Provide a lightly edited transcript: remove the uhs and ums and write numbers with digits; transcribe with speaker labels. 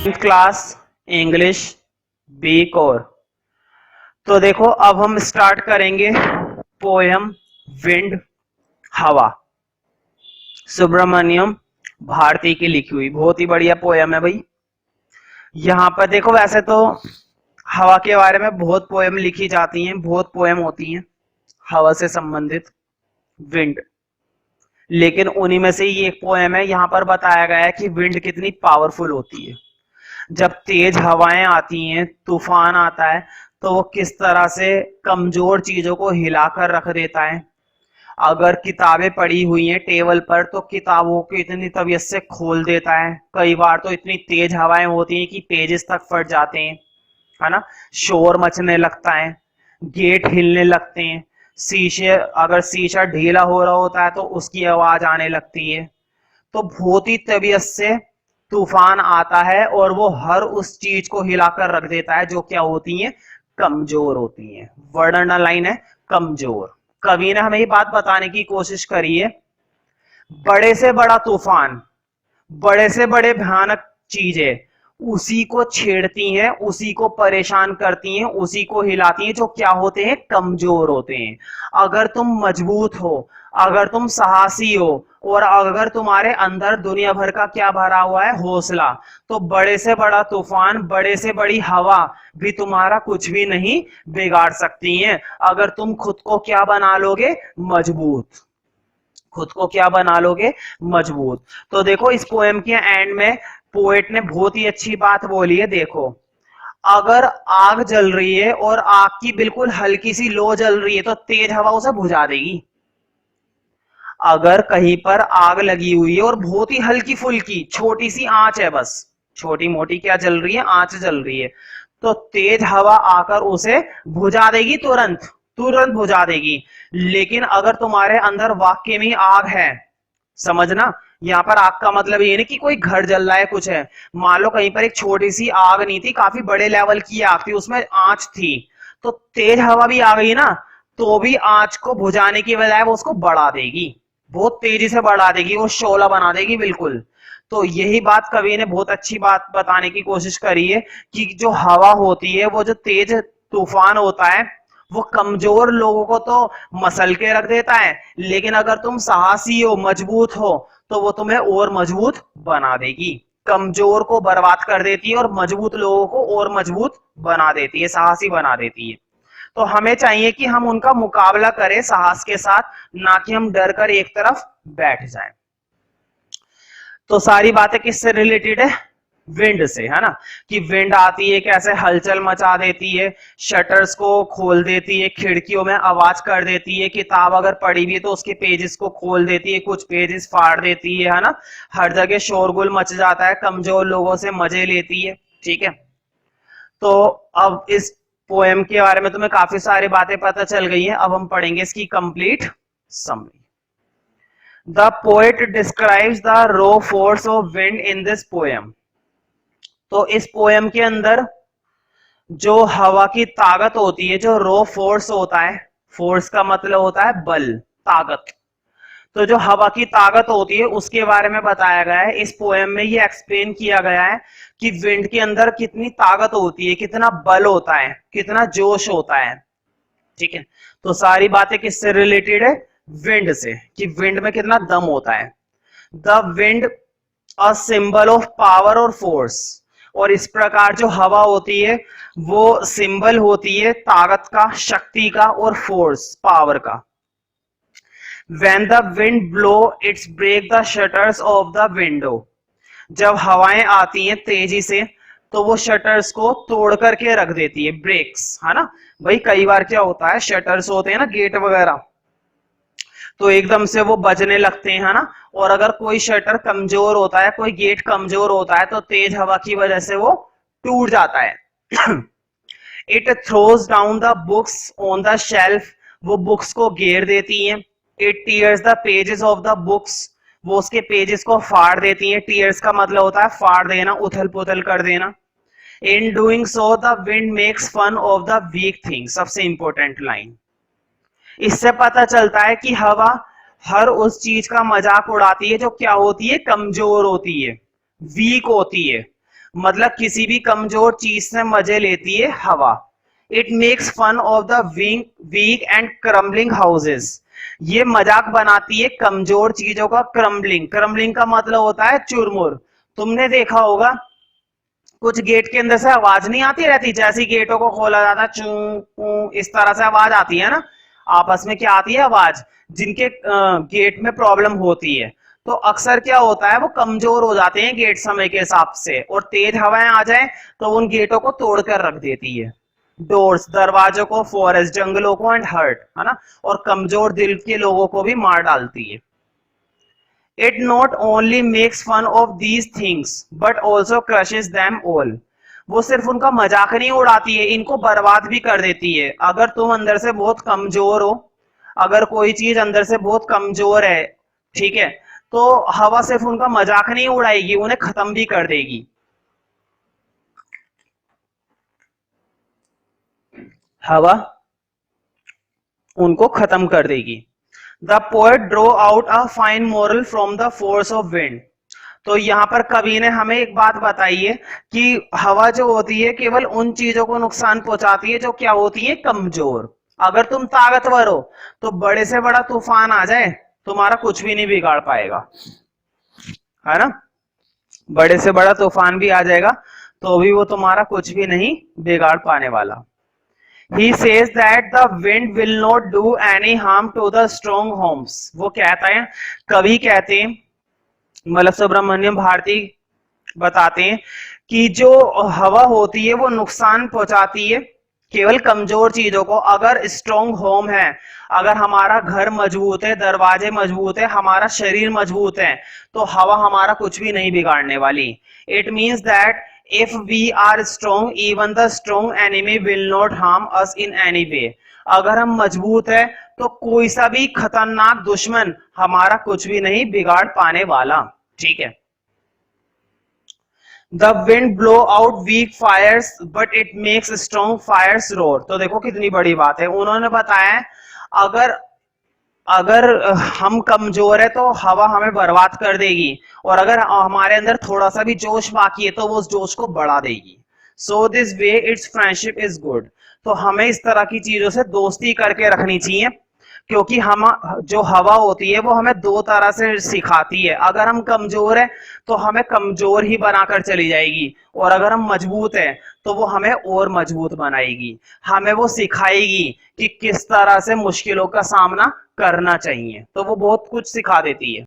Speaker 1: Class English B core. तो देखो अब हम स्टार्ट करेंगे पोयम विंड हवा, सुब्रमण्यम भारती की लिखी हुई। बहुत ही बढ़िया पोयम है भाई। यहाँ पर देखो, वैसे तो हवा के बारे में बहुत पोयम लिखी जाती हैं, बहुत पोयम होती हैं हवा से संबंधित, विंड। लेकिन उन्हीं में से ये एक पोयम है, यहाँ पर बताया गया है कि विंड कितनी पावरफुल होती है। जब तेज हवाएं आती हैं, तूफान आता है, तो वो किस तरह से कमजोर चीजों को हिलाकर रख देता है। अगर किताबें पड़ी हुई हैं टेबल पर, तो किताबों को इतनी तबीयत से खोल देता है। कई बार तो इतनी तेज हवाएं होती हैं कि पेजेस तक फट जाते हैं, है ना। शोर मचने लगता है, गेट हिलने लगते हैं, शीशे, अगर शीशा ढीला हो रहा होता है तो उसकी आवाज आने लगती है। तो बहुत ही तबीयत से तूफान आता है और वो हर उस चीज को हिलाकर रख देता है जो क्या होती है, कमजोर होती है। वर्ड अंडरलाइन है, कमजोर। कवि ने हमें ये बात बताने की कोशिश करी है, बड़े से बड़ा तूफान, बड़े से बड़े भयानक चीजें उसी को छेड़ती हैं, उसी को परेशान करती हैं, उसी को हिलाती हैं जो क्या होते हैं, कमजोर होते हैं। अगर तुम मजबूत हो, अगर तुम साहसी हो, और अगर तुम्हारे अंदर दुनिया भर का क्या भरा हुआ है, हौसला, तो बड़े से बड़ा तूफान, बड़े से बड़ी हवा भी तुम्हारा कुछ भी नहीं बिगाड़ सकती है, अगर तुम खुद को क्या बना लोगे, मजबूत। खुद को क्या बना लोगे, मजबूत। तो देखो इस पोएम के एंड में पोएट ने बहुत ही अच्छी बात बोली है। देखो, अगर आग जल रही है और आग की बिल्कुल हल्की सी लो जल रही है, तो तेज हवा उसे बुझा देगी। अगर कहीं पर आग लगी हुई है और बहुत ही हल्की फुल्की छोटी सी आंच है, बस छोटी मोटी क्या जल रही है, आंच जल रही है, तो तेज हवा आकर उसे बुझा देगी, तुरंत तुरंत बुझा देगी। लेकिन अगर तुम्हारे अंदर वाकई में आग है, समझना, यहाँ पर आग का मतलब ये नहीं कि कोई घर जल रहा है, कुछ है। मान लो कहीं पर एक छोटी सी आग नहीं थी, काफी बड़े लेवल की आग थी, उसमें आंच थी, तो तेज हवा भी आ गई ना, तो भी आंच को बुझाने की बजाय वो उसको बढ़ा देगी, बहुत तेजी से बढ़ा देगी, वो शोला बना देगी बिल्कुल। तो यही बात कवि ने बहुत अच्छी बात बताने की कोशिश करी है कि जो हवा होती है, वो जो तेज तूफान होता है, वो कमजोर लोगों को तो मसल के रख देता है, लेकिन अगर तुम साहसी हो, मजबूत हो, तो वो तुम्हें और मजबूत बना देगी। कमजोर को बर्बाद कर देती है और मजबूत लोगों को और मजबूत बना देती है, साहसी बना देती है। तो हमें चाहिए कि हम उनका मुकाबला करें साहस के साथ, ना कि हम डर कर एक तरफ बैठ जाएं। तो सारी बातें किससे रिलेटेड है, विंड से, है ना। कि विंड आती है, कैसे हलचल मचा देती है, शटर्स को खोल देती है, खिड़कियों में आवाज कर देती है, किताब अगर पड़ी हुई है तो उसके पेजेस को खोल देती है, कुछ पेजेस फाड़ देती है ना। हर जगह शोरगुल मच जाता है, कमजोर लोगों से मजे लेती है, ठीक है। तो अब इस पोएम के बारे में तुम्हें काफी सारी बातें पता चल गई हैं, अब हम पढ़ेंगे इसकी complete summary. The poet describes the raw force of wind in this poem. तो इस पोएम के अंदर जो हवा की ताकत होती है, जो रॉ फोर्स होता है, फोर्स का मतलब होता है बल, ताकत, तो जो हवा की ताकत होती है उसके बारे में बताया गया है। इस पोएम में ये एक्सप्लेन किया गया है कि विंड के अंदर कितनी ताकत होती है, कितना बल होता है, कितना जोश होता है, ठीक है। तो सारी बातें किससे रिलेटेड है, विंड से, कि विंड में कितना दम होता है। The wind a symbol of power और फोर्स। और इस प्रकार जो हवा होती है वो सिंबल होती है ताकत का, शक्ति का, और फोर्स, पावर का। When the wind blow, it's break the shutters of the window. जब हवाएं आती हैं तेजी से, तो वो शटर्स को तोड़ करके रख देती है, ब्रेक्स, है ना। भाई कई बार क्या होता है, शटर्स होते हैं ना, गेट वगैरह, तो एकदम से वो बजने लगते हैं, है ना। और अगर कोई शटर कमजोर होता है, कोई गेट कमजोर होता है, तो तेज हवा की वजह से वो टूट जाता है। It throws down the books on the shelf. वो बुक्स को घेर देती हैं। It tears the pages of the books. वो उसके पेजेस को फाड़ देती हैं। टीयर्स का मतलब होता है फाड़ देना, उथल पुथल कर देना। In doing so the wind makes fun of the weak things. सबसे इंपॉर्टेंट लाइन, इससे पता चलता है कि हवा हर उस चीज का मजाक उड़ाती है जो क्या होती है, कमजोर होती है, वीक होती है। मतलब किसी भी कमजोर चीज से मजे लेती है हवा। It makes fun of the weak and crumbling houses. ये मजाक बनाती है कमजोर चीजों का। क्रम्बलिंग, क्रम्बलिंग का मतलब होता है चुरमुर। तुमने देखा होगा कुछ गेट के अंदर से आवाज नहीं आती रहती, जैसे ही गेटों को खोला जाता है चू पू इस तरह से आवाज आती है ना, आपस में क्या आती है आवाज, जिनके गेट में प्रॉब्लम होती है तो अक्सर क्या होता है वो कमजोर हो जाते हैं गेट समय के हिसाब से, और तेज हवाएं आ जाए तो उन गेटों को तोड़कर रख देती है। डोर्स, दरवाजों को, फॉरेस्ट, जंगलों को, एंड हर्ट, है ना, और कमजोर दिल के लोगों को भी मार डालती है। It not only makes fun of these things but also crushes them all. वो सिर्फ उनका मजाक नहीं उड़ाती है, इनको बर्बाद भी कर देती है। अगर तुम अंदर से बहुत कमजोर हो, अगर कोई चीज अंदर से बहुत कमजोर है, ठीक है, तो हवा सिर्फ उनका मजाक नहीं उड़ाएगी, उन्हें खत्म भी कर देगी। हवा उनको खत्म कर देगी। The poet draw out a fine moral from the force of wind. तो यहाँ पर कवि ने हमें एक बात बताई है कि हवा जो होती है केवल उन चीजों को नुकसान पहुंचाती है जो क्या होती है, कमजोर। अगर तुम ताकतवर हो तो बड़े से बड़ा तूफान आ जाए तुम्हारा कुछ भी नहीं बिगाड़ पाएगा, है ना, बड़े से बड़ा तूफान भी आ जाएगा तो भी वो तुम्हारा कुछ भी नहीं बिगाड़ पाने वाला। He says that the wind will not do any harm to the strong homes. वो कहता है, कवि कहते हैं, मतलब सुब्रमण्यम भारती बताते हैं कि जो हवा होती है वो नुकसान पहुंचाती है केवल कमजोर चीजों को। अगर स्ट्रॉन्ग होम है, अगर हमारा घर मजबूत है, दरवाजे मजबूत है, हमारा शरीर मजबूत है, तो हवा हमारा कुछ भी नहीं बिगाड़ने वाली। It means that if we are strong even the strong enemy will not harm us in any way. अगर हम मजबूत है तो कोई सा भी खतरनाक दुश्मन हमारा कुछ भी नहीं बिगाड़ पाने वाला, ठीक है। The wind blow out weak fires but it makes strong fires roar. तो देखो कितनी बड़ी बात है, उन्होंने बताया अगर अगर हम कमजोर है तो हवा हमें बर्बाद कर देगी, और अगर हमारे अंदर थोड़ा सा भी जोश बाकी है तो वो उस जोश को बढ़ा देगी। So this way it's friendship is good. तो हमें इस तरह की चीजों से दोस्ती करके रखनी चाहिए, क्योंकि हम जो हवा होती है वो हमें दो तरह से सिखाती है। अगर हम कमजोर है तो हमें कमजोर ही बनाकर चली जाएगी, और अगर हम मजबूत है तो वो हमें और मजबूत बनाएगी। हमें वो सिखाएगी कि किस तरह से मुश्किलों का सामना करना चाहिए, तो वो बहुत कुछ सिखा देती है।